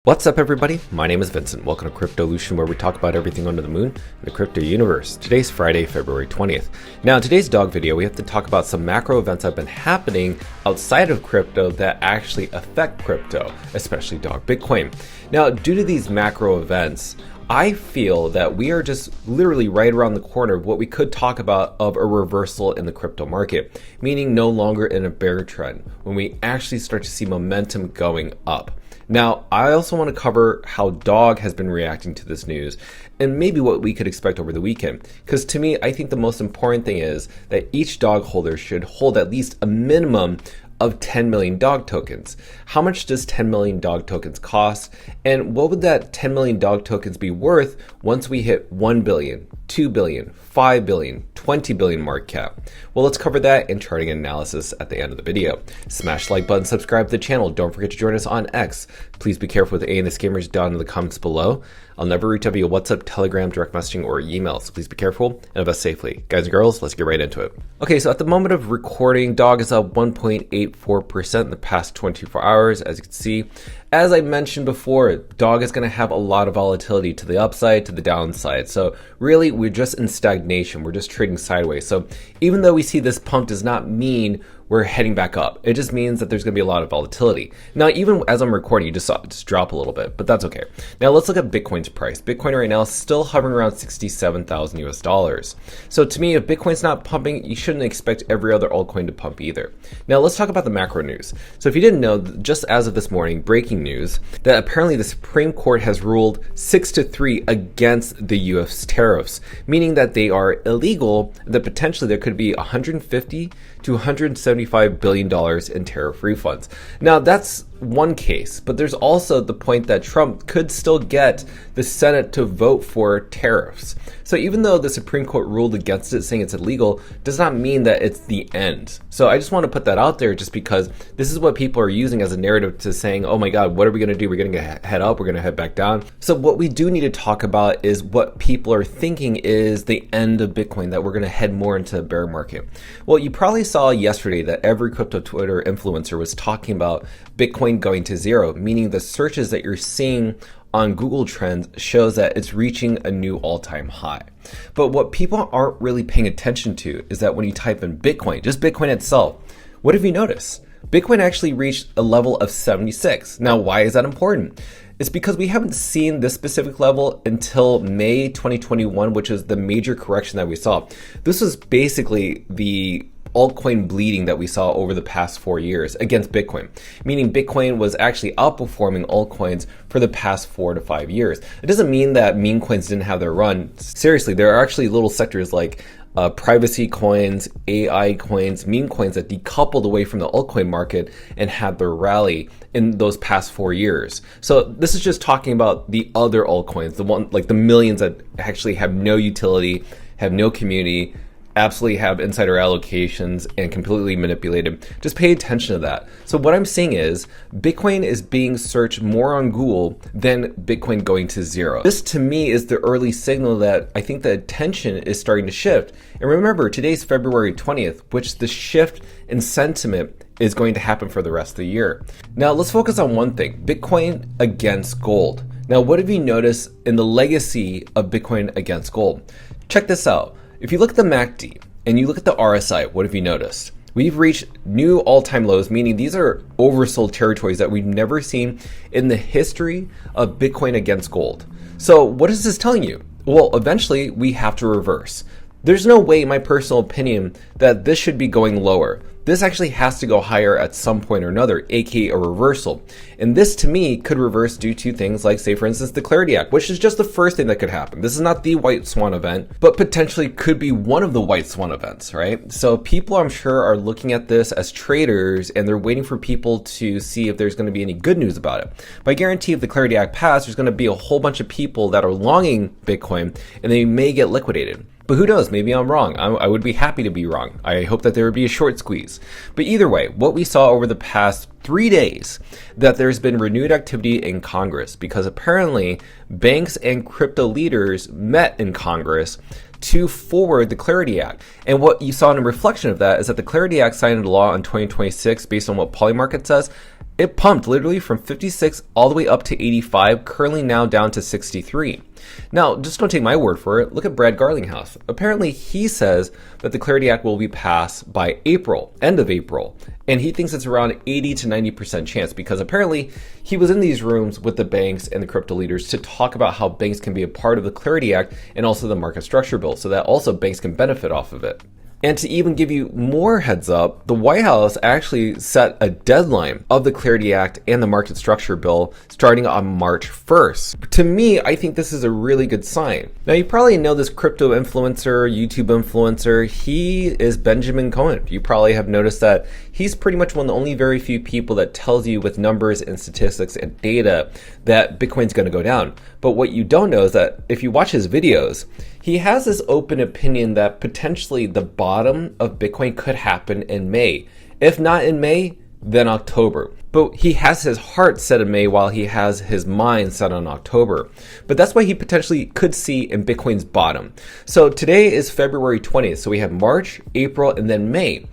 What's up everybody? My name is Vincent. Welcome to Cryptolution, where we talk about everything under the moon in the crypto universe. Today's Friday, February 20th. Now in today's dog video, we have to talk about some macro events that have been happening outside of crypto that actually affect crypto, especially dog Bitcoin. Now, due to these macro events, I feel that we are just literally right around the corner of what we could talk about of a reversal in the crypto market, meaning no longer in a bear trend, when we actually start to see momentum going up. Now, I also want to cover how dog has been reacting to this news and maybe what we could expect over the weekend. Because to me, I think the most important thing is that each dog holder should hold at least a minimum of 10 million dog tokens. How much does 10 million dog tokens cost? And what would that 10 million dog tokens be worth once we hit 1 billion, 2 billion, 5 billion, 20 billion market cap? Well, let's cover that in charting analysis at the end of the video. Smash the like button, subscribe to the channel. Don't forget to join us on X. Please be careful with A&S scammers down in the comments below. I'll never reach out via WhatsApp, Telegram, direct messaging, or email, so please be careful and invest safely. Guys and girls, let's get right into it. Okay, so at the moment of recording, dog is up 1.84% in the past 24 hours, as you can see. As I mentioned before, dog is going to have a lot of volatility to the upside, to the downside. So really, we're just in stagnation. We're just trading sideways. So even though we see this pump does not mean we're heading back up. It just means that there's going to be a lot of volatility. Now, even as I'm recording, you just saw it just drop a little bit, but that's okay. Now let's look at Bitcoin's price. Bitcoin right now is still hovering around 67,000 US dollars. So to me, if Bitcoin's not pumping, you shouldn't expect every other altcoin to pump either. Now let's talk about the macro news. So if you didn't know, just as of this morning, breaking news, that apparently the Supreme Court has ruled 6-3 against the US tariffs, meaning that they are illegal, that potentially there could be 150 to $175 billion in tariff refunds. Now that's one case, but there's also the point that Trump could still get the Senate to vote for tariffs. So even though the Supreme Court ruled against it, saying it's illegal, does not mean that it's the end. So I just want to put that out there just because this is what people are using as a narrative to saying, oh my God, what are we going to do? We're going to head up, we're going to head back down. So what we do need to talk about is what people are thinking is the end of Bitcoin, that we're going to head more into a bear market. Well, you probably saw yesterday that every crypto Twitter influencer was talking about Bitcoin going to zero, meaning the searches that you're seeing on Google Trends shows that it's reaching a new all-time high. But what people aren't really paying attention to is that when you type in Bitcoin, just Bitcoin itself, what have you noticed? Bitcoin actually reached a level of 76. Now, why is that important? It's because we haven't seen this specific level until May 2021, which is the major correction that we saw. This was basically the altcoin bleeding that we saw over the past 4 years against Bitcoin, meaning Bitcoin was actually outperforming altcoins for the past 4 to 5 years. It doesn't mean that meme coins didn't have their run. Seriously, there are actually little sectors like privacy coins, AI coins, meme coins that decoupled away from the altcoin market and had their rally in those past 4 years. So this is just talking about the other altcoins, the one like the millions that actually have no utility, have no community, absolutely have insider allocations and completely manipulated. Just pay attention to that. So what I'm saying is Bitcoin is being searched more on Google than Bitcoin going to zero. This to me is the early signal that I think the attention is starting to shift. And remember, today's February 20th, which the shift in sentiment is going to happen for the rest of the year. Now let's focus on one thing, Bitcoin against gold. Now, what have you noticed in the legacy of Bitcoin against gold? Check this out. If you look at the MACD and you look at the RSI, what have you noticed? We've reached new all-time lows, meaning these are oversold territories that we've never seen in the history of Bitcoin against gold. So what is this telling you? Well, eventually we have to reverse. There's no way, in my personal opinion, that this should be going lower. This actually has to go higher at some point or another, aka a reversal. And this to me could reverse due to things like, say for instance, the Clarity Act, which is just the first thing that could happen. This is not the white swan event, but potentially could be one of the white swan events, right? So people, I'm sure, are looking at this as traders and they're waiting for people to see if there's going to be any good news about it. But I guarantee if the Clarity Act passed, there's going to be a whole bunch of people that are longing Bitcoin and they may get liquidated. But who knows, maybe I'm wrong. I would be happy to be wrong. I hope that there would be a short squeeze. But either way, what we saw over the past 3 days, that there's been renewed activity in Congress because apparently banks and crypto leaders met in Congress to forward the Clarity Act. And what you saw in a reflection of that is that the Clarity Act signed into law in 2026 based on what Polymarket says It pumped literally from 56 all the way up to 85, currently now down to 63. Now, just don't take my word for it. Look at Brad Garlinghouse. Apparently, he says that the Clarity Act will be passed by April, end of April. And he thinks it's around 80 to 90% chance because apparently he was in these rooms with the banks and the crypto leaders to talk about how banks can be a part of the Clarity Act and also the market structure bill so that also banks can benefit off of it. And to even give you more heads up, the White House actually set a deadline of the Clarity Act and the market structure bill starting on March 1st. To me, I think this is a really good sign. Now, you probably know this crypto influencer, YouTube influencer. He is Benjamin Cohen. You probably have noticed that he's pretty much one of the only very few people that tells you with numbers and statistics and data that Bitcoin's going to go down. But what you don't know is that if you watch his videos, he has this open opinion that potentially the bottom of Bitcoin could happen in May. If not in May, then October. But he has his heart set in May while he has his mind set on October. But that's why he potentially could see in Bitcoin's bottom. So today is February 20th. So we have March, April, and then May.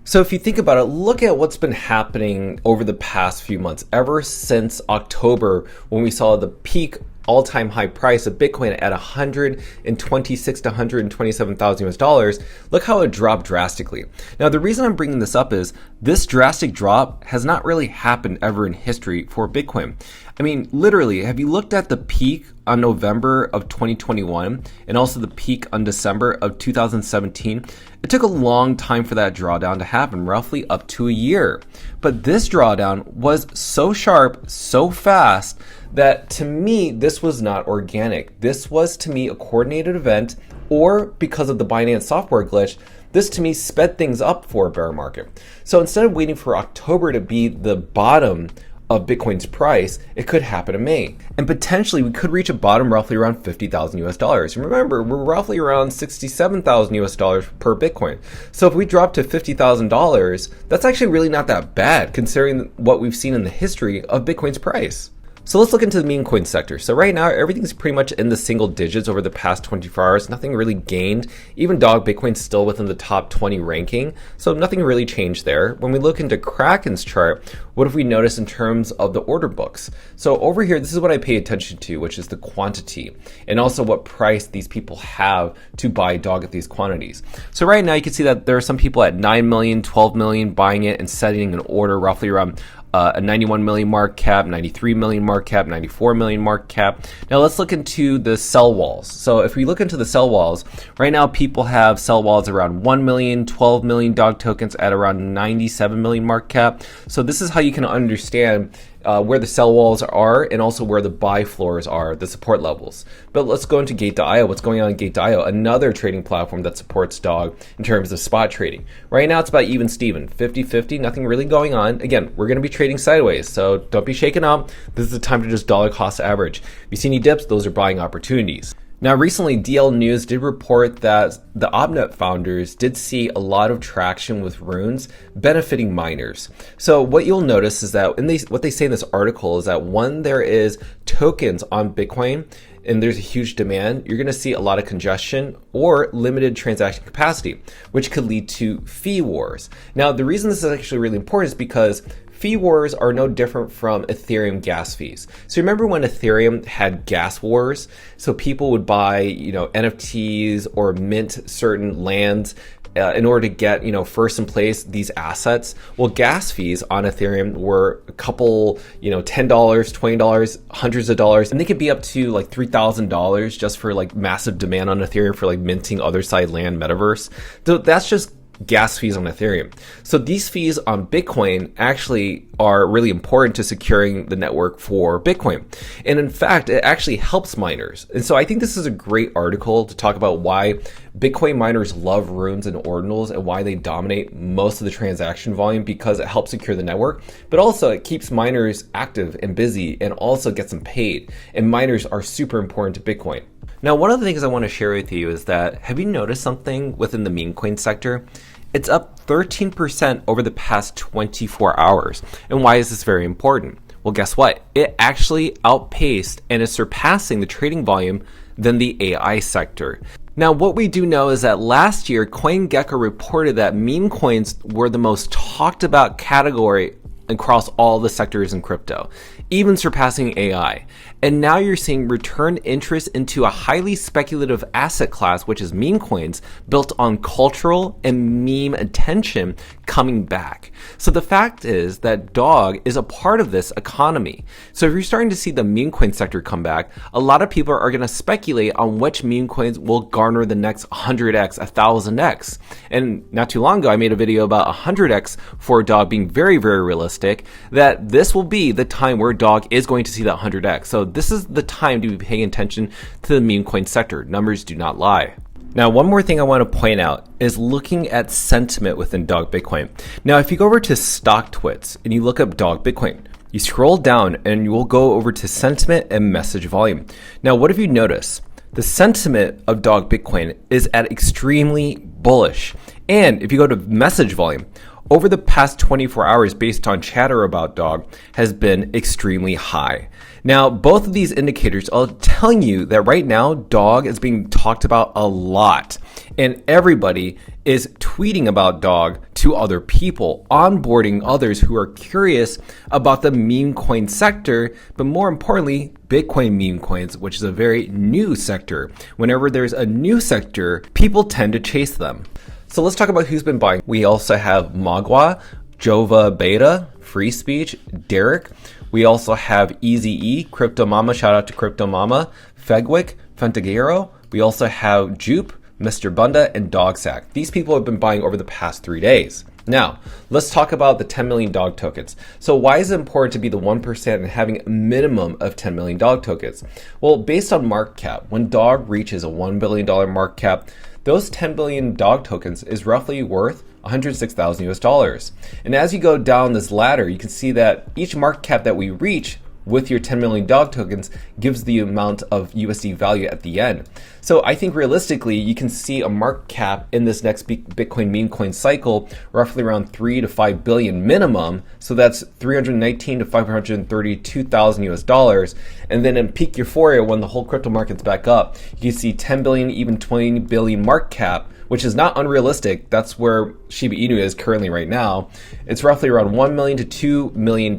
So if you think about it, look at what's been happening over the past few months, ever since October when we saw the peak all-time high price of Bitcoin at 126 to 127,000 US dollars. Look how it dropped drastically. Now, the reason I'm bringing this up is this drastic drop has not really happened ever in history for Bitcoin. I mean, literally, have you looked at the peak on November of 2021 and also the peak on December of 2017? It took a long time for that drawdown to happen, roughly up to a year. But this drawdown was so sharp, so fast, that to me, this was not organic. This was to me a coordinated event, or because of the Binance software glitch, this to me sped things up for a bear market. So instead of waiting for October to be the bottom of Bitcoin's price, it could happen in May. And potentially we could reach a bottom roughly around 50,000 US dollars. And remember, we're roughly around 67,000 US dollars per Bitcoin. So if we drop to $50,000, that's actually really not that bad considering what we've seen in the history of Bitcoin's price. So let's look into the meme coin sector. So right now, everything's pretty much in the single digits over the past 24 hours. Nothing really gained. Even Dog Bitcoin's still within the top 20 ranking. So nothing really changed there. When we look into Kraken's chart, what have we noticed in terms of the order books? So over here, this is what I pay attention to, which is the quantity and also what price these people have to buy Dog at these quantities. So right now, you can see that there are some people at 9 million, 12 million buying it and setting an order roughly around a 91 million market cap, 93 million market cap, 94 million market cap. Now let's look into the sell walls. So if we look into the sell walls, right now people have sell walls around 1 million, 12 million Dog tokens at around 97 million market cap. So this is how you can understand where the sell walls are and also where the buy floors are, the support levels. But let's go into Gate.io. What's going on in Gate.io? Another trading platform that supports Dog in terms of spot trading. Right now it's about even Steven, 50-50, nothing really going on. Again, we're going to be trading sideways, so don't be shaken up. This is the time to just dollar cost average. If you see any dips, those are buying opportunities. Now, recently, DL News did report that the Opnet founders did see a lot of traction with runes benefiting miners. So what you'll notice is that what they say in this article is that when there is tokens on Bitcoin and there's a huge demand, you're going to see a lot of congestion or limited transaction capacity, which could lead to fee wars. Now, the reason this is actually really important is because fee wars are no different from Ethereum gas fees. So remember when Ethereum had gas wars? So people would buy, NFTs or mint certain lands in order to get, first in place these assets. Well, gas fees on Ethereum were a couple, $10, $20, hundreds of dollars, and they could be up to like $3,000 just for like massive demand on Ethereum for like minting other side land metaverse. So that's just gas fees on Ethereum. So these fees on Bitcoin actually are really important to securing the network for Bitcoin. And in fact, it actually helps miners. And so I think this is a great article to talk about why Bitcoin miners love runes and ordinals and why they dominate most of the transaction volume, because it helps secure the network, but also it keeps miners active and busy and also gets them paid. And miners are super important to Bitcoin. Now, one of the things I want to share with you is that, have you noticed something within the meme coin sector? It's up 13% over the past 24 hours. And why is this very important? Well, guess what? It actually outpaced and is surpassing the trading volume than the AI sector. Now, what we do know is that last year, CoinGecko reported that meme coins were the most talked about category across all the sectors in crypto, even surpassing AI. And now you're seeing return interest into a highly speculative asset class, which is meme coins, built on cultural and meme attention coming back. So the fact is that DOG is a part of this economy. So if you're starting to see the meme coin sector come back, a lot of people are going to speculate on which meme coins will garner the next 100x, 1000x. And not too long ago, I made a video about 100x for DOG being very, very realistic, that this will be the time where DOG is going to see that 100x. So this is the time to be paying attention to the meme coin sector. Numbers do not lie. Now, one more thing I want to point out is looking at sentiment within DOG Bitcoin. Now, if you go over to StockTwits and you look up DOG Bitcoin, you scroll down and you will go over to sentiment and message volume. Now, what have you noticed? The sentiment of DOG Bitcoin is at extremely bullish. And if you go to message volume, over the past 24 hours based on chatter about DOG has been extremely high. Now, both of these indicators are telling you that right now DOG is being talked about a lot, and everybody is tweeting about DOG to other people, onboarding others who are curious about the meme coin sector, but more importantly, Bitcoin meme coins, which is a very new sector. Whenever there's a new sector, people tend to chase them. So let's talk about who's been buying. We also have Magua, Jova Beta, Free Speech, Derek. We also have Easy E, Crypto Mama, shout out to Crypto Mama, Fegwick, Fentagero. We also have Jupe, Mr. Bunda, and Dogsack. These people have been buying over the past 3 days. Now, let's talk about the 10 million DOG tokens. So why is it important to be the 1% and having a minimum of 10 million DOG tokens? Well, based on market cap, when DOG reaches a $1 billion market cap, those 10 billion DOG tokens is roughly worth $106,000 US. And as you go down this ladder, you can see that each market cap that we reach with your 10 million DOG tokens gives the amount of USD value at the end. So I think realistically, you can see a market cap in this next Bitcoin meme coin cycle roughly around 3 to 5 billion minimum. So that's 319 to 532,000 US dollars. And then in peak euphoria, when the whole crypto market's back up, you can see 10 billion, even 20 billion market cap, which is not unrealistic. That's where Shiba Inu is currently right now. It's roughly around $1 million to $2 million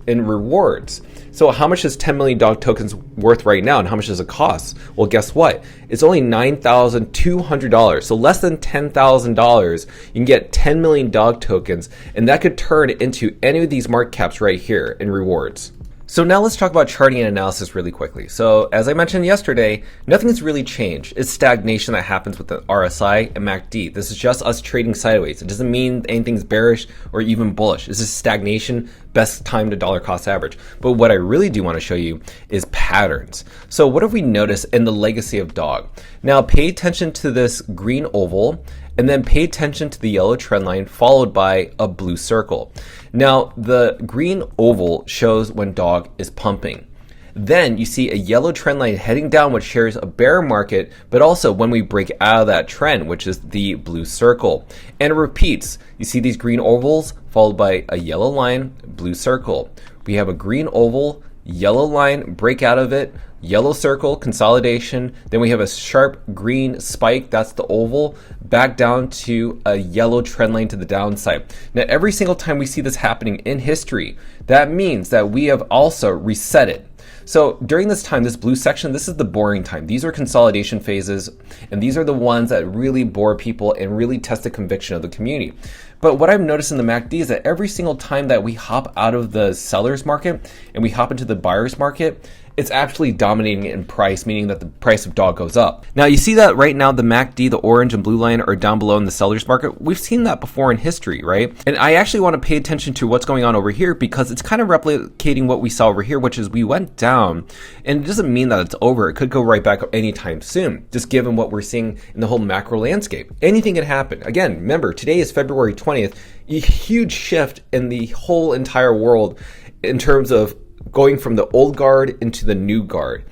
in rewards. So how much is 10 million DOG tokens worth right now, and how much does it cost? Well, guess what? It's only $9,200. So less than $10,000, you can get 10 million DOG tokens, and that could turn into any of these market caps right here in rewards. So now let's talk about charting and analysis really quickly. So as I mentioned yesterday, nothing's really changed. It's stagnation that happens with the RSI and MACD. This is just us trading sideways. It doesn't mean anything's bearish or even bullish. This is stagnation, best time to dollar cost average. But what I really do want to show you is patterns. So what have we noticed in the legacy of DOG? Now pay attention to this green oval, and then pay attention to the yellow trend line followed by a blue circle. Now, the green oval shows when DOG is pumping. Then you see a yellow trend line heading down, which shares a bear market, but also when we break out of that trend, which is the blue circle. And it repeats. You see these green ovals followed by a yellow line, blue circle. We have a green oval, yellow line, break out of it, yellow circle, consolidation. Then we have a sharp green spike, that's the oval, back down to a yellow trend line to the downside. Now, every single time we see this happening in history, that means that we have also reset it. So during this time, this blue section, this is the boring time. These are consolidation phases, and these are the ones that really bore people and really test the conviction of the community. But what I've noticed in the MACD is that every single time that we hop out of the seller's market and we hop into the buyer's market, it's actually dominating in price, meaning that the price of DOG goes up. Now you see that right now the MACD, the orange and blue line are down below in the seller's market. We've seen that before in history, right? And I actually want to pay attention to what's going on over here because it's kind of replicating what we saw over here, which is we went down, and it doesn't mean that it's over. It could go right back up anytime soon, just given what we're seeing in the whole macro landscape. Anything can happen. Again, remember, today is February 20th, a huge shift in the whole entire world in terms of going from the old guard into the new guard.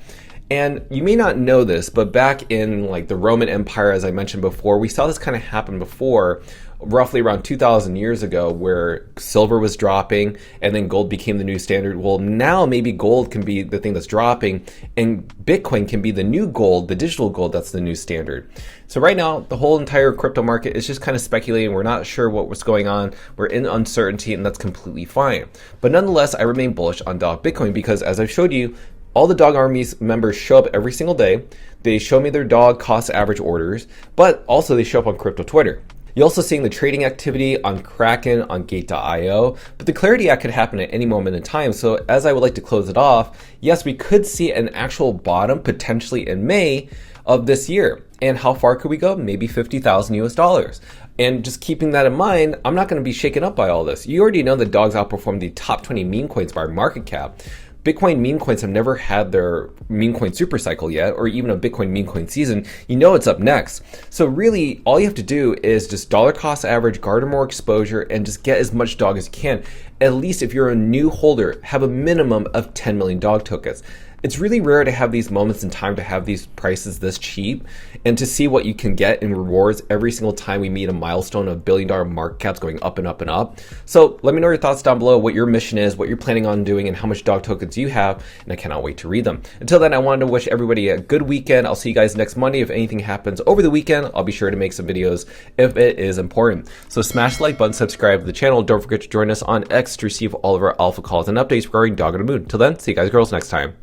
And you may not know this, but back in like the Roman Empire, as I mentioned before, we saw this kind of happen before, roughly around 2,000 years ago, where silver was dropping and then gold became the new standard. Well, now maybe gold can be the thing that's dropping and Bitcoin can be the new gold, the digital gold that's the new standard. So right now, the whole entire crypto market is just kind of speculating. We're not sure what was going on. We're in uncertainty, and that's completely fine. But nonetheless, I remain bullish on Dog Bitcoin because, as I've showed you, all the Dog Army's members show up every single day. They show me their dog cost average orders, but also they show up on crypto Twitter. You're also seeing the trading activity on Kraken, on Gate.io, but the Clarity Act could happen at any moment in time. So as I would like to close it off, yes, we could see an actual bottom potentially in May of this year. And how far could we go? Maybe 50,000 US dollars. And just keeping that in mind, I'm not going to be shaken up by all this. You already know that dogs outperformed the top 20 meme coins by market cap. Bitcoin meme coins have never had their meme coin super cycle yet, or even a Bitcoin meme coin season. You know it's up next. So really, all you have to do is just dollar cost average, garner more exposure, and just get as much dog as you can. At least if you're a new holder, have a minimum of 10 million dog tokens. It's really rare to have these moments in time to have these prices this cheap and to see what you can get in rewards every single time we meet a milestone of billion-dollar market caps going up and up and up. So let me know your thoughts down below, what your mission is, what you're planning on doing, and how much dog tokens you have, and I cannot wait to read them. Until then, I wanted to wish everybody a good weekend. I'll see you guys next Monday. If anything happens over the weekend, I'll be sure to make some videos if it is important. So smash the like button, subscribe to the channel. Don't forget to join us on X to receive all of our alpha calls and updates regarding Dog on the Moon. Till then, see you guys girls next time.